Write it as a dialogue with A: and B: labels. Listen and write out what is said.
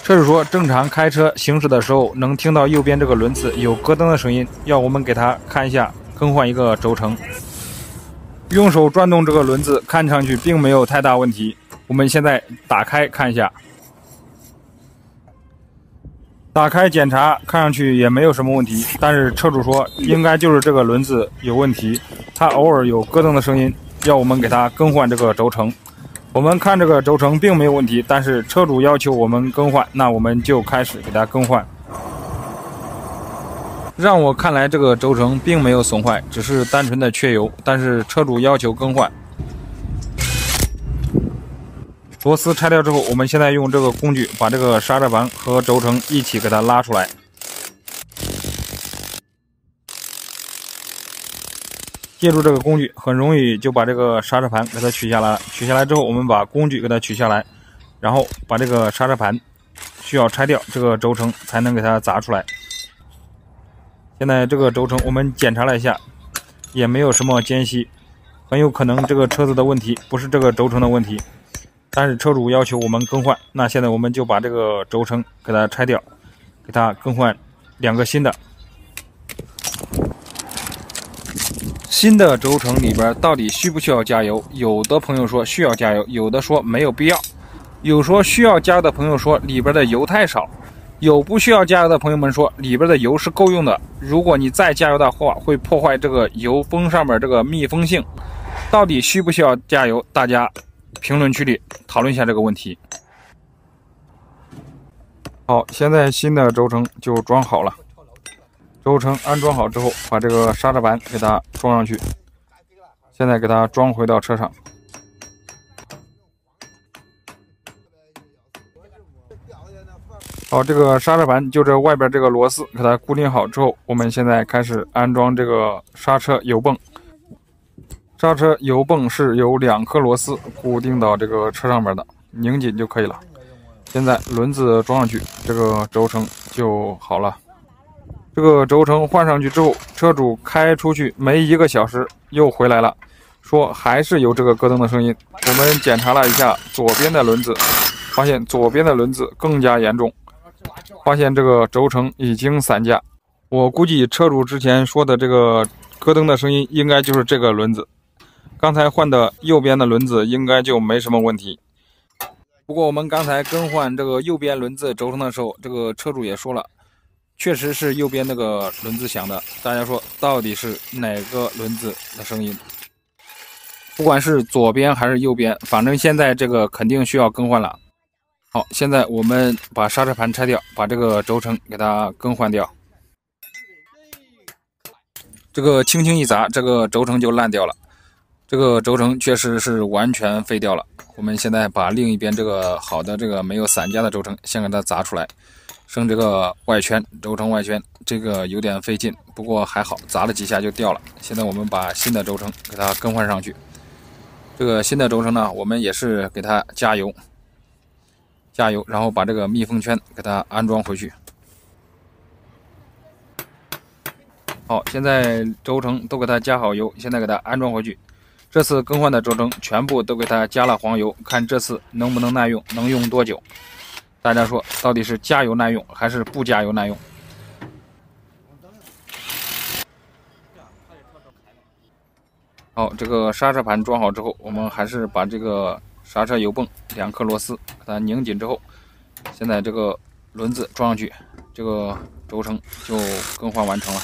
A: 车主说，正常开车行驶的时候能听到右边这个轮子有咯噔的声音，要我们给他看一下，更换一个轴承。用手转动这个轮子，看上去并没有太大问题。我们现在打开看一下，打开检查，看上去也没有什么问题。但是车主说，应该就是这个轮子有问题，它偶尔有咯噔的声音，要我们给他更换这个轴承。我们看这个轴承并没有问题，但是车主要求我们更换，那我们就开始给它更换。让我看来，这个轴承并没有损坏，只是单纯的缺油，但是车主要求更换。螺丝拆掉之后，我们现在用这个工具把这个刹车盘和轴承一起给它拉出来。借助这个工具，很容易就把这个刹车盘给它取下来。取下来之后，我们把工具给它取下来，然后把这个刹车盘需要拆掉，这个轴承才能给它砸出来。现在这个轴承我们检查了一下，也没有什么间隙，很有可能这个车子的问题不是这个轴承的问题。但是车主要求我们更换，那现在我们就把这个轴承给它拆掉，给它更换2个新的。新的轴承里边到底需不需要加油？有的朋友说需要加油，有的说没有必要。有说需要加油的朋友说里边的油太少，有不需要加油的朋友们说里边的油是够用的。如果你再加油的话，会破坏这个油封上面这个密封性。到底需不需要加油？大家评论区里讨论一下这个问题。好，现在新的轴承就装好了。轴承安装好之后，把这个刹车盘给它装上去。现在给它装回到车上。好，这个刹车盘就这外边这个螺丝给它固定好之后，我们现在开始安装这个刹车油泵。刹车油泵是由2颗螺丝固定到这个车上面的，拧紧就可以了。现在轮子装上去，这个轴承就好了。这个轴承换上去之后，车主开出去没1个小时又回来了，说还是有这个咯噔的声音。我们检查了一下左边的轮子，发现左边的轮子更加严重，发现这个轴承已经散架。我估计车主之前说的这个咯噔的声音应该就是这个轮子。刚才换的右边的轮子应该就没什么问题。不过我们刚才更换这个右边轮子轴承的时候，这个车主也说了，确实是右边那个轮子响的。大家说到底是哪个轮子的声音？不管是左边还是右边，反正现在这个肯定需要更换了。好，现在我们把刹车盘拆掉，把这个轴承给它更换掉。这个轻轻一砸，这个轴承就烂掉了。这个轴承确实是完全废掉了。我们现在把另一边这个好的这个没有散架的轴承先给它砸出来，剩这个外圈，轴承外圈，这个有点费劲，不过还好，砸了几下就掉了。现在我们把新的轴承给它更换上去。这个新的轴承呢，我们也是给它加油，然后把这个密封圈给它安装回去。好，现在轴承都给它加好油，现在给它安装回去。这次更换的轴承全部都给它加了黄油，看这次能不能耐用，能用多久。大家说到底是加油耐用还是不加油耐用？好，这个刹车盘装好之后，我们还是把这个刹车油泵2颗螺丝给它拧紧之后，现在这个轮子装上去，这个轴承就更换完成了。